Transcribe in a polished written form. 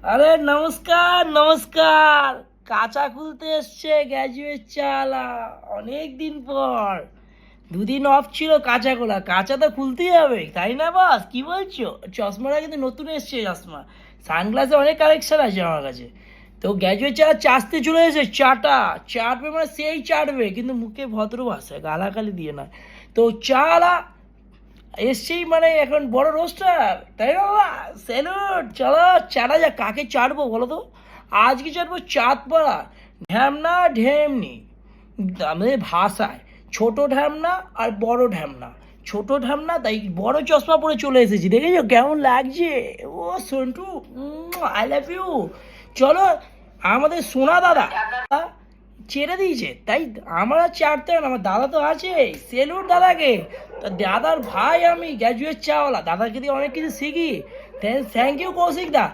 আরে নমস্কার নমস্কার। কাঁচা খুলতে এসছে গ্র্যাজুয়েট চালা। অনেক দিন পর দুদিন অফ ছিল, কাঁচা খোলা, কাঁচা তো খুলতেই হবে তাই না বস? কি বলছো? চশমাটা কিন্তু নতুন এসছে চশমা, সানগ্লাসে অনেক কালেকশন আছে আমার কাছে। তো গ্র্যাজুয়েট চালা চাষতে চলে এসেছে, চাটবে মানে সেই চাটবে, কিন্তু মুখে ভদ্র ভাষায়, গালাগালি দিয়ে না। তো চালা এসছেই মানে এখন বড় রোস্টার, তাই না বাবা? স্যালুট। চলো চাটা যা, কাকে চাটবো বলো তো? আজকে চাটবো চাঁদপাড়া ঢ্যামনা ঢেমনি, আমাদের ভাষায় ছোট ঢ্যামনা আর বড় ঢ্যামনা। ছোট ঢ্যামনা তাই বড় চশমা পরে চলে এসেছি, দেখেছো কেমন লাগছে? ও সন্টু, আই লাভ ইউ। চলো, আমাদের সোনা দাদা ছেড়ে দিয়েছে, তাই আমার আর চাটতে হবে না, আমার দাদা তো আছে। সেলুট দাদাকে। তা দাদার ভাই আমি, গ্র্যাজুয়েট চাওয়ালা, দাদাকে দিয়ে অনেক কিছু শিখি। Thank you Koushik the.